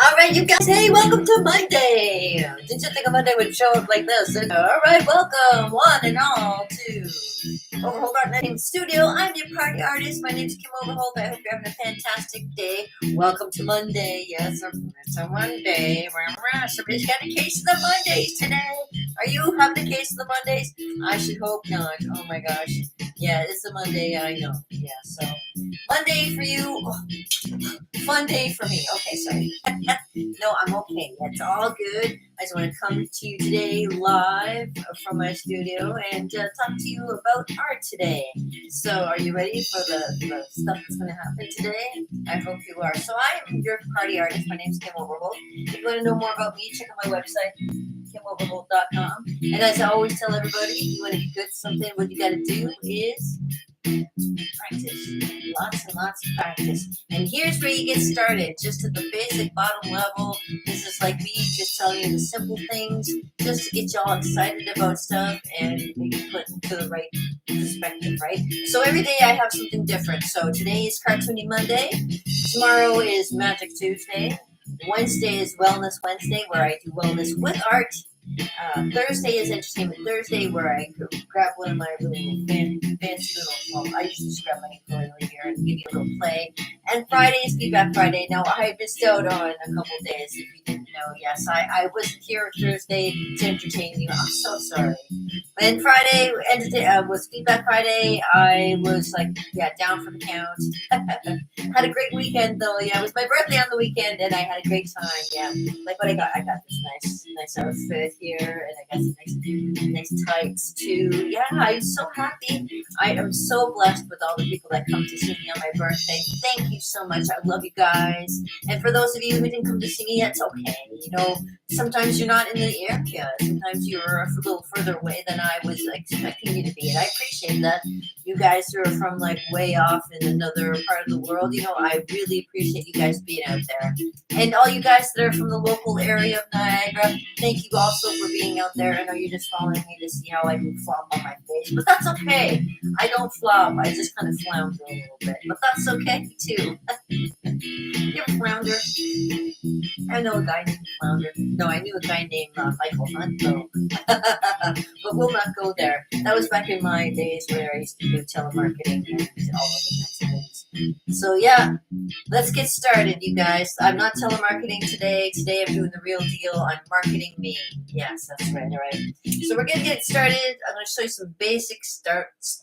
All right, you guys. Hey, welcome to Monday. Did you think a Monday would show up like this? All right, welcome one and all to Overholt Art Netting Studio. I'm your party artist. My name's Kim Overholt. I hope you're having a fantastic day. Welcome to Monday. Yes, it's a Monday. Somebody's got a case of the Mondays today. Are you having a case of the Mondays? I should hope not. Oh my gosh. Yeah, it's a Monday. I know. Yeah, so Monday for you. Oh, fun day for me. Okay, sorry. No, I'm okay. It's all good. I just want to come to you today live from my studio and talk to you about art today. So, are you ready for the stuff that's going to happen today? I hope you are. So, I'm your party artist. My name's Kim Overholt. If you want to know more about me, check out my website, KimOverholt.com. And as I always tell everybody, if you want to be good at something, what you got to do is practice. Lots and lots of practice. And here's where you get started, just at the basic bottom level. This is like me just telling you the simple things, just to get you all excited about stuff and maybe put into the right perspective, right? So every day I have something different. So today is Cartoony Monday. Tomorrow is Magic Tuesday. Wednesday is Wellness Wednesday, where I do wellness with art. Thursday is Entertainment Thursday, where I grab one of my really fancy little, well, I usually just grab my ukulele here and give you a little play. And Friday is Feedback Friday. Now, I missed out on a couple days, if you didn't know. Yes, I wasn't here Thursday to entertain you. I'm so sorry. Then Friday was Feedback Friday. I was like, yeah, down for the count. Had a great weekend, though. Yeah, it was my birthday on the weekend, and I had a great time. Yeah, like what I got. I got this nice outfit here, and I got some nice tights too. Yeah, I'm so happy. I am so blessed with all the people that come to see me on my birthday. Thank you so much. I love you guys. And for those of you who didn't come to see me, it's okay. You know, sometimes you're not in the area. Sometimes you're a little further away than I was expecting you to be, and I appreciate that. You guys who are from like way off in another part of the world, you know, I really appreciate you guys being out there. And all you guys that are from the local area of Niagara, thank you also for being out there. I know you're just following me to see how I can flop on my face, but that's okay. I don't flop, I just kind of flounder a little bit, but that's okay too. You ever flounder? I know a guy named Flounder. No, I knew a guy named Michael Hunt, though. But we'll not go there. That was back in my days where I used to do telemarketing and all other kinds of things. So, yeah, let's get started, you guys. I'm not telemarketing today. Today I'm doing the real deal. I'm marketing me. Yes, that's right, all right. So we're going to get started. I'm going to show you some basic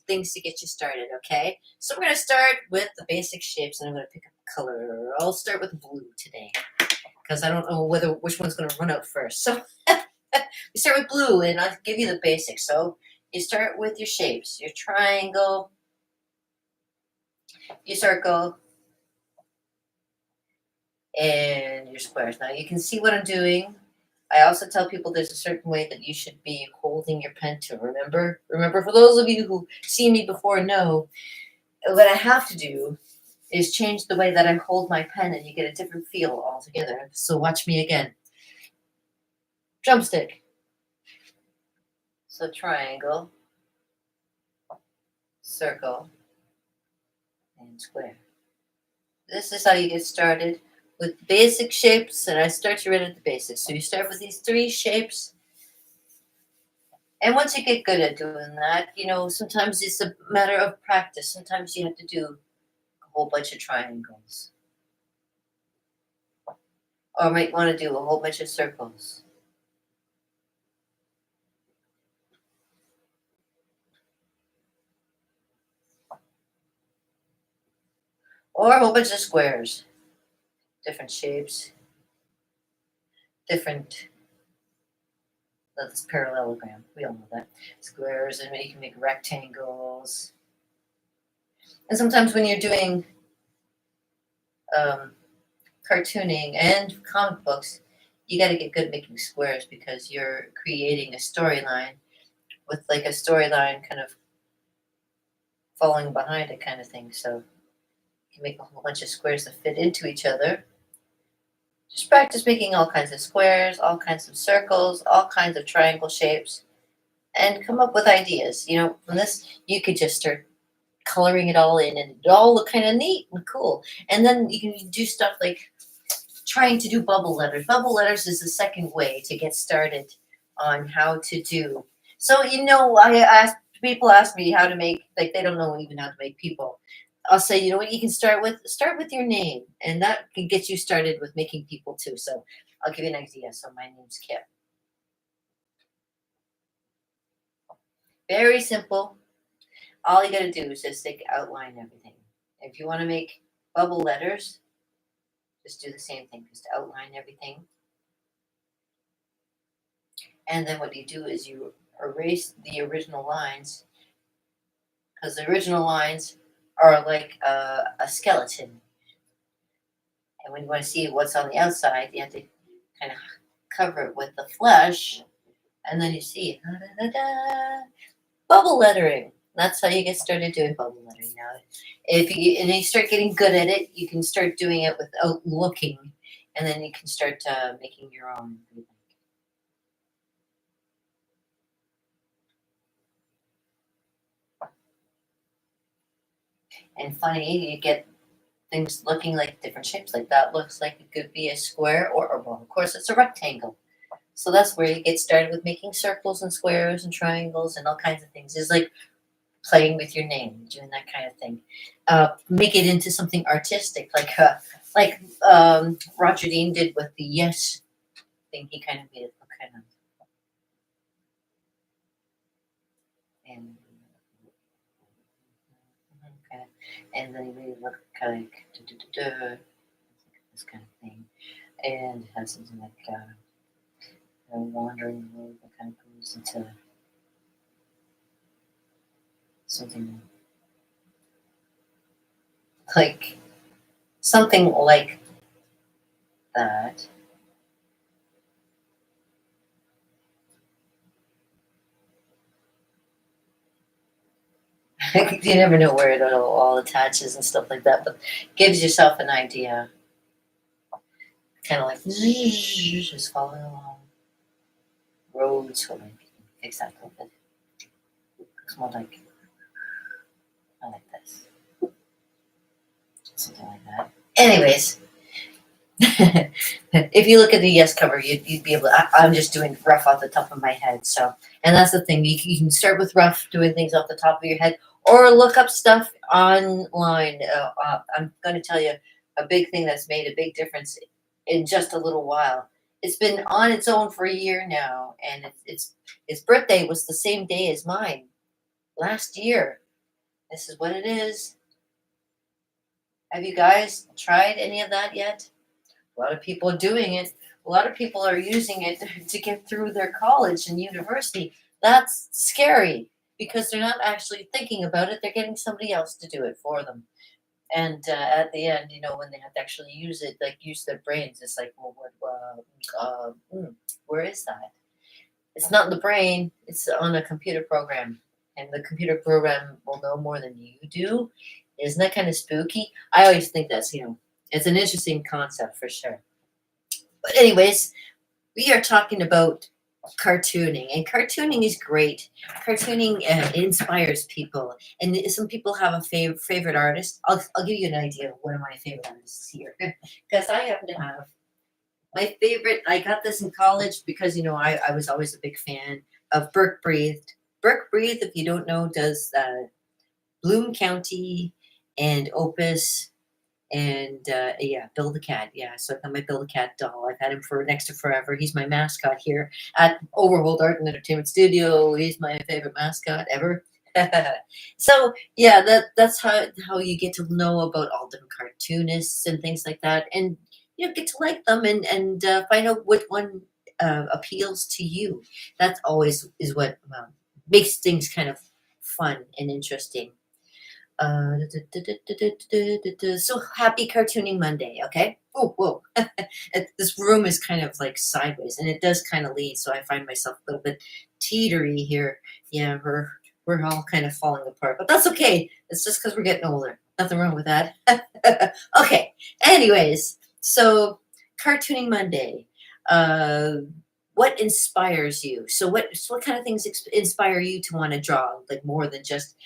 things to get you started, okay? So we're going to start with the basic shapes, and I'm going to pick a color. I'll start with blue today, because I don't know which one's going to run out first. So we start with blue, and I'll give you the basics. So you start with your shapes, your triangle, your circle, and your squares. Now you can see what I'm doing. I also tell people there's a certain way that you should be holding your pen to. Remember, for those of you who see me before know, what I have to do is change the way that I hold my pen, and you get a different feel altogether. So watch me again. Drumstick. So triangle, circle, and square. This is how you get started with basic shapes, and I start you right at the basics. So you start with these three shapes, and once you get good at doing that, you know, sometimes it's a matter of practice. Sometimes you have to do a whole bunch of triangles, or might want to do a whole bunch of circles. Or a whole bunch of squares, different shapes, different. That's parallelogram. We all know that. Squares, and you can make rectangles. And sometimes when you're doing cartooning and comic books, you got to get good at making squares, because you're creating a storyline with like a storyline kind of following behind it kind of thing. So you can make a whole bunch of squares that fit into each other. Just practice making all kinds of squares, all kinds of circles, all kinds of triangle shapes, and come up with ideas. You know, from this, you could just start coloring it all in, and it all look kind of neat and cool. And then you can do stuff like trying to do bubble letters. Bubble letters is the second way to get started on how to do. So people ask me how to make, like, they don't know even how to make people. I'll say, you know what, you can start with your name, and that can get you started with making people too. So I'll give you an idea. So my name's Kip. Very simple. All you gotta do is just outline everything. If you want to make bubble letters, just do the same thing. Just outline everything. And then what you do is you erase the original lines, because the original lines are like a skeleton. And when you want to see what's on the outside, you have to kind of cover it with the flesh, and then you see bubble lettering. That's how you get started doing bubble lettering. Now, if you start getting good at it, you can start doing it without looking, and then you can start making your own. And funny, you get things looking like different shapes. Like that looks like it could be a square, or well, of course, it's a rectangle. So that's where you get started with making circles and squares and triangles and all kinds of things. It's like playing with your name, doing that kind of thing. Make it into something artistic, like Roger Dean did with the yes thing. He kind of made it look kind of, and and then he made it look kind of like this kind of thing, and it has something like a wandering road that kind of goes into something like that. You never know where it all attaches and stuff like that, but gives yourself an idea. Kind of like just following along roads. Hold on, fix that a little bit. It's more like this, something like that. Anyways, if you look at the yes cover, you'd be able to. I'm just doing rough off the top of my head. So, and that's the thing. You can start with rough, doing things off the top of your head, or look up stuff online. I'm going to tell you a big thing that's made a big difference in just a little while. It's been on its own for a year now, and its birthday was the same day as mine last year. This is what it is. Have you guys tried any of that yet? A lot of people are doing it. A lot of people are using it to get through their college and university. That's scary because they're not actually thinking about it. They're getting somebody else to do it for them. And at the end, when they have to actually use it, like use their brains, it's like, well, where is that? It's not in the brain. It's on a computer program. And the computer program will know more than you do. Isn't that kind of spooky? I always think that's, it's an interesting concept for sure. But anyways, we are talking about cartooning, and cartooning is great. Cartooning inspires people, and some people have a favorite artist. I'll give you an idea of one of my favorite artists here, because I happen to have my favorite. I got this in college because I was always a big fan of Burke Breathed. Burke Breathed, if you don't know, does Bloom County and Opus. And Bill the Cat. Yeah, so I got my Bill the Cat doll. I've had him for next to forever. He's my mascot here at Overhold Art and Entertainment Studio. He's my favorite mascot ever. So yeah, that's how you get to know about all different cartoonists and things like that, and get to like them and find out what one appeals to you. That always is what makes things kind of fun and interesting. So happy cartooning Monday, okay? Oh, whoa. This room is kind of like sideways, and it does kind of lean, so I find myself a little bit teetery here. Yeah, we're all kind of falling apart, but that's okay. It's just because we're getting older. Nothing wrong with that. Okay. Anyways, so cartooning Monday. What inspires you? So what kind of things inspire you to want to draw, like more than just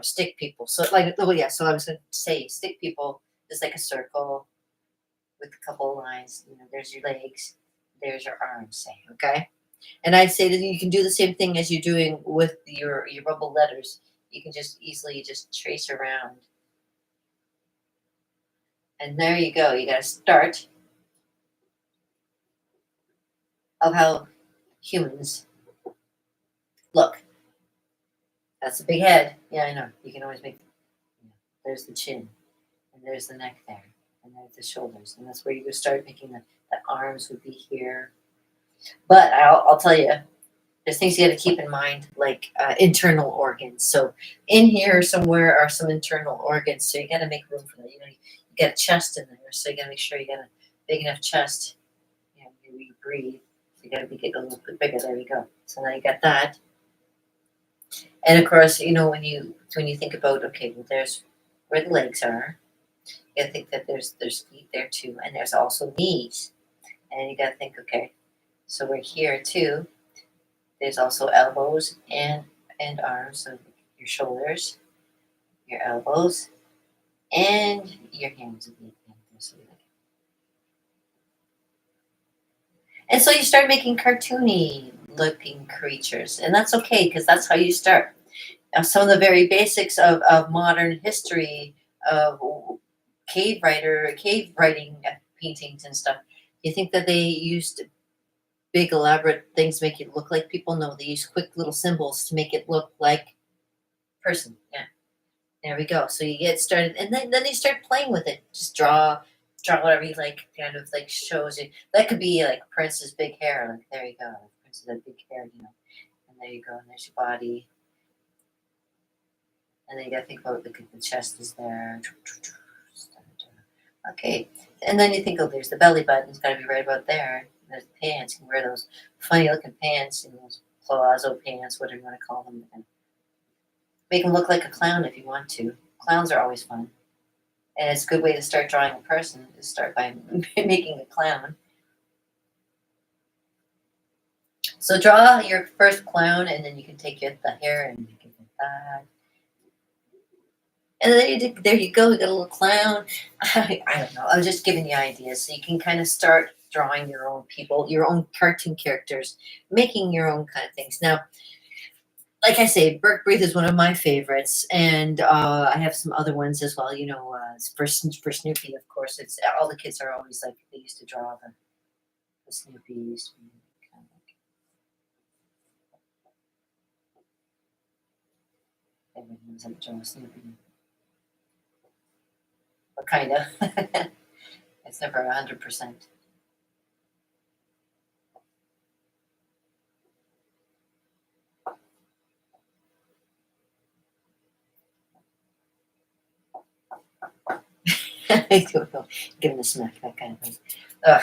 stick people? So so I was going to say stick people is like a circle, with a couple of lines. There's your legs, there's your arms, say, okay? And I say that you can do the same thing as you're doing with your bubble letters. You can just easily just trace around. And there you go. You got a start of how humans look. That's a big head. Yeah, I know. You can always make. There's the chin, and there's the neck there, and there's the shoulders, and that's where you would start making the arms would be here. But I'll tell you, there's things you got to keep in mind, like internal organs. So in here somewhere are some internal organs. So you got to make room for that. You got a chest in there, so you got to make sure you got a big enough chest. You breathe. So you got to get a little bit bigger. There we go. So now you got that. And of course, when you think about, okay, well, there's where the legs are. You got to think that there's feet there too, and there's also knees. And you got to think, okay, so we're here too. There's also elbows and arms, so your shoulders, your elbows, and your hands. And so you start making cartoony looking creatures, and that's okay because that's how you start. Some of the very basics of modern history of cave writing, paintings and stuff. You think that they used big elaborate things to make it look like people? No, they use quick little symbols to make it look like person. Yeah, there we go. So you get started, and then you start playing with it. Just draw whatever you like. Kind of like shows you. That could be like Prince's big hair. Like there you go. Prince's that big hair, And there you go. And there's your body. And then you gotta think about the chest is there. Okay. And then you think, oh, there's the belly button. It's gotta be right about there. There's pants. You can wear those funny looking pants, those palazzo pants, whatever you want to call them. And make them look like a clown if you want to. Clowns are always fun. And it's a good way to start drawing a person, is start by making a clown. So draw your first clown, and then you can take the hair and make it like that. And then there you go, you got a little clown. I don't know. I'm just giving you ideas so you can kind of start drawing your own people, your own cartoon characters, making your own kind of things. Now, like I say, Burke Breathe is one of my favorites, and I have some other ones as well. For Snoopy, of course, it's all the kids are always like they used to draw the Snoopy. Used to be kind of like everyone knows how to draw Snoopy, but kind of. It's never 100%. I don't know. Give him a smack, that kind of thing. Ugh.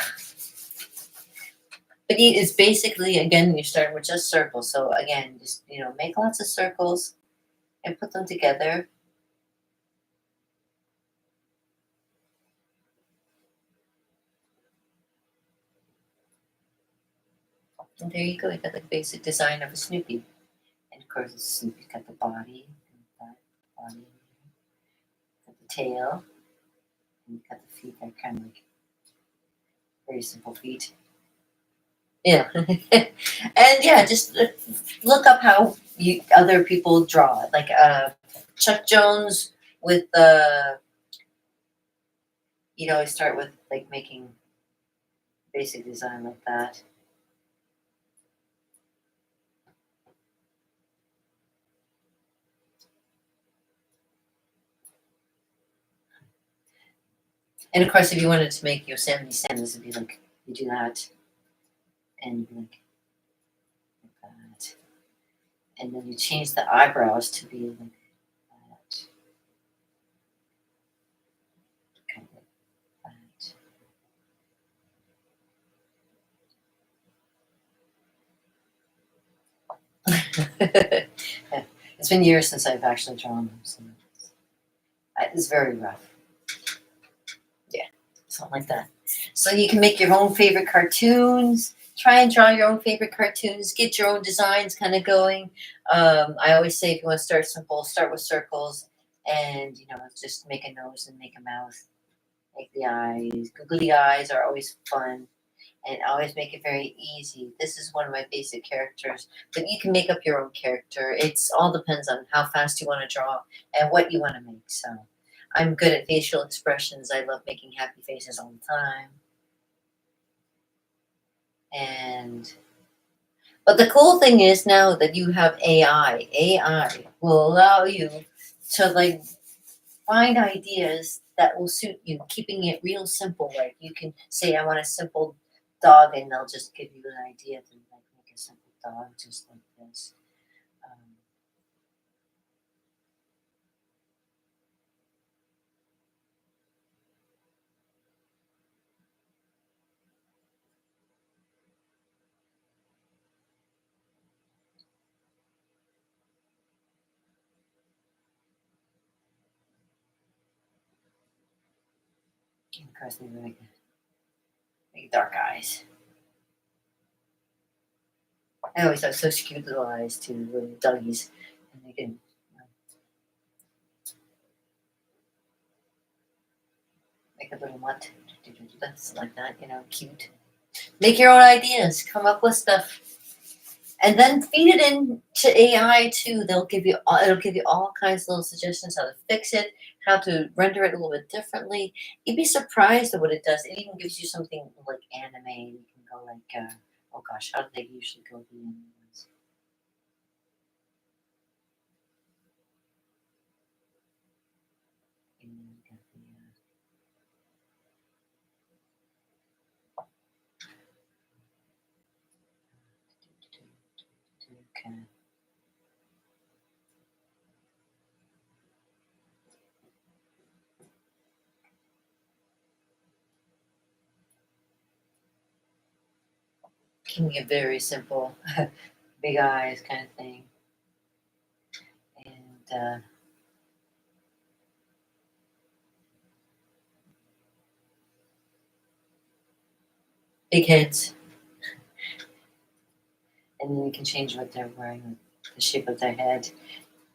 But it's basically, again, you're starting with just circles. So again, just, make lots of circles and put them together. And there you go. You got the basic design of a Snoopy. And of course, Snoopy's got the body, got the tail, and you got the feet. They're kind of like very simple feet. Yeah. And yeah, just look up how other people draw it. Like Chuck Jones with start with like making basic design like that. And of course, if you wanted to make Yosemite Sam, this would be like you do that, and like that, and then you change the eyebrows to be like that, kind of that. It's been years since I've actually drawn them, so it's very rough. Yeah, something like that. So you can make your own favorite cartoons. Try and draw your own favorite cartoons. Get your own designs kind of going. I always say if you want to start simple, start with circles, and just make a nose and make a mouth. Like the eyes, googly eyes are always fun, and always make it very easy. This is one of my basic characters, but you can make up your own character. It's all depends on how fast you want to draw and what you want to make. So I'm good at facial expressions. I love making happy faces all the time. And but the cool thing is now that you have AI, AI will allow you to like find ideas that will suit you, keeping it real simple. Like you can say, I want a simple dog, and they'll just give you an idea to like make a simple dog just like this. Um, of course, maybe make dark eyes. I always have such cute little eyes too, little doggies, and they can make a little mutt. That's like that, cute. Make your own ideas. Come up with stuff. And then feed it into AI too. It'll give you all kinds of little suggestions how to fix it, how to render it a little bit differently. You'd be surprised at what it does. It even gives you something like anime. You can go like, oh gosh, how do they usually go the anime ones? Okay. Can be a very simple, big eyes kind of thing, and big heads, and then you can change what they're wearing, the shape of their head,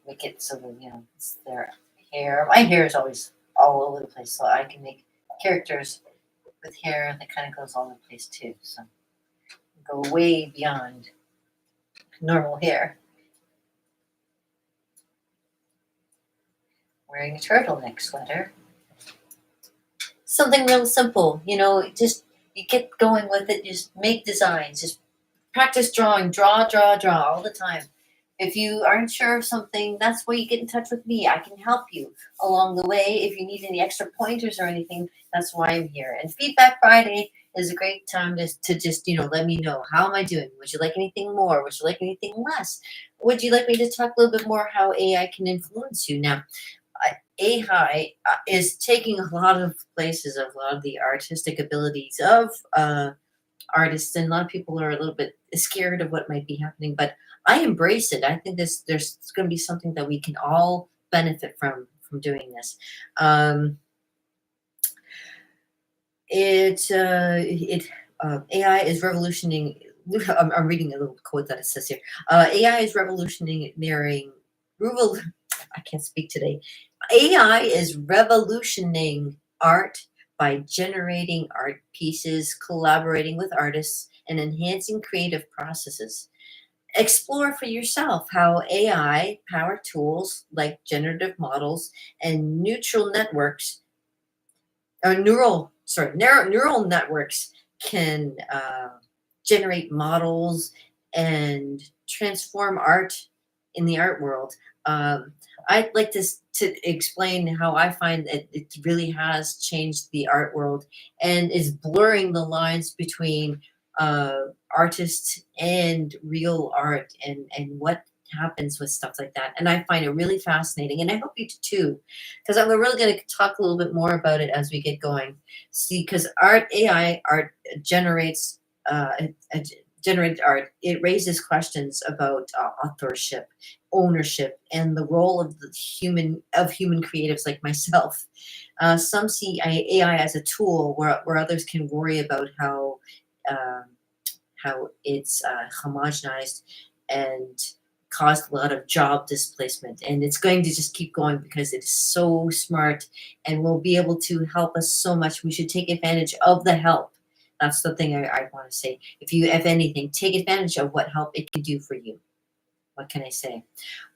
make it so that it's their hair. My hair is always all over the place, so I can make characters with hair that kind of goes all over the place too. So go way beyond normal hair. Wearing a turtleneck sweater. Something real simple, just you get going with it, just make designs, just practice drawing, draw all the time. If you aren't sure of something, that's where you get in touch with me. I can help you along the way. If you need any extra pointers or anything, that's why I'm here. And Feedback Friday is a great time to just, let me know. How am I doing? Would you like anything more? Would you like anything less? Would you like me to talk a little bit more how AI can influence you? Now, AI is taking a lot of places of a lot of the artistic abilities of artists, and a lot of people are a little bit scared of what might be happening, but I embrace it. I think there's going to be something that we can all benefit from doing this. AI is revolutioning. I'm reading a little quote that it says here. AI is revolutionary. I can't speak today. AI is revolutioning art by generating art pieces, collaborating with artists, and enhancing creative processes. Explore for yourself how AI powered tools like generative models and neural networks can generate models and transform art in the art world. I'd like to explain how I find that it really has changed the art world and is blurring the lines between artists and real art, and what happens with stuff like that. And I find it really fascinating, and I hope you do too, because I'm really going to talk a little bit more about it as we get going. See, because AI art generates generated art, it raises questions about authorship, ownership, and the role of human creatives like myself. Some see AI as a tool, where others can worry about um, how it's homogenized and caused a lot of job displacement, and it's going to just keep going because it's so smart and will be able to help us so much. We should take advantage of the help. That's the thing I want to say. If anything, take advantage of what help it can do for you. What can I say?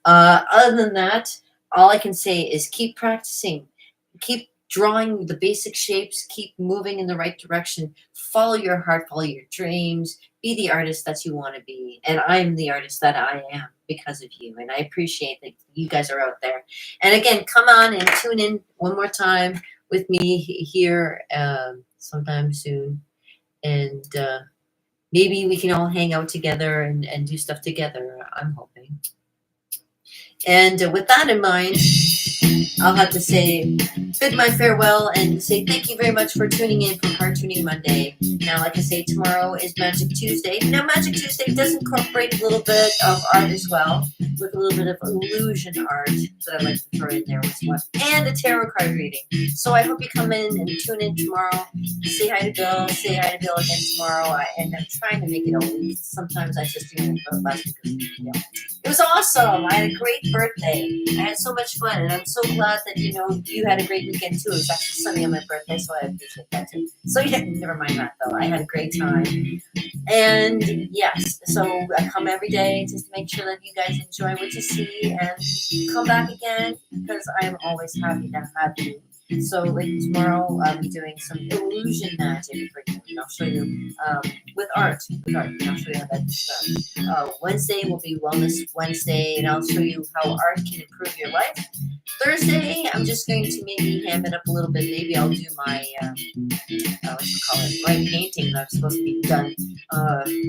Other than that, all I can say is keep practicing, keep drawing the basic shapes, keep moving in the right direction, follow your heart, follow your dreams, be the artist that you want to be. And I'm the artist that I am because of you. And I appreciate that you guys are out there. And again, come on and tune in one more time with me here sometime soon. And maybe we can all hang out together and do stuff together, I'm hoping. And with that in mind, I'll have to say bid my farewell and say thank you very much for tuning in for Cartooning Monday. Now, like I say, tomorrow is Magic Tuesday. Now, Magic Tuesday does incorporate a little bit of art as well, with a little bit of illusion art that I like to throw in there as well, and a tarot card reading. So I hope you come in and tune in tomorrow. Say hi to Bill. Say hi to Bill again tomorrow. And I'm trying to make it a week. Sometimes I just do it last week. It was awesome. I had a great birthday. I had so much fun, and I'm so glad that you had a great weekend too. It was actually sunny on my birthday, so I appreciate that too. So yeah, never mind that though. I had a great time, and yes, so I come every day just to make sure that you guys enjoy what you see and come back again because I am always happy to have you. So like tomorrow, I'll be doing some illusion magic for you. And I'll show you with art. And I'll show you how that's done. Wednesday will be Wellness Wednesday, and I'll show you how art can improve your life. Thursday, I'm just going to maybe ham it up a little bit. Maybe I'll do my my painting that I'm supposed to be done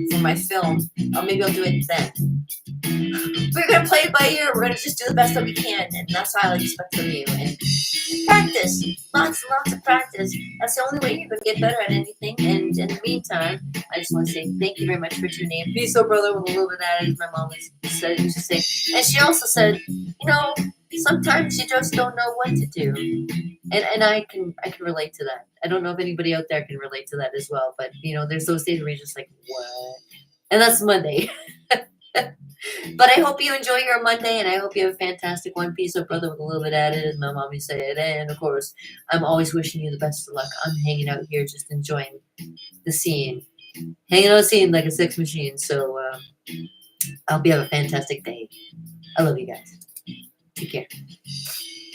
for my film. Maybe I'll do it then. We're gonna play it by ear. We're gonna just do the best that we can, and that's how I expect from you. And practice, lots and lots of practice. That's the only way you're gonna get better at anything. And in the meantime, I just want to say thank you very much for tuning in. Be so brother with a little bit of that, as my mom used to say. And she also said, sometimes you just don't know what to do. And I can relate to that. I don't know if anybody out there can relate to that as well. But there's those days where you're just like, what? And that's Monday. But I hope you enjoy your Monday, and I hope you have a fantastic one. Peace out, brother, with a little bit added, as my mommy said. And of course, I'm always wishing you the best of luck. I'm hanging out here, just enjoying the scene, hanging on the scene like a sex machine. So I hope you have a fantastic day. I love you guys. Take care.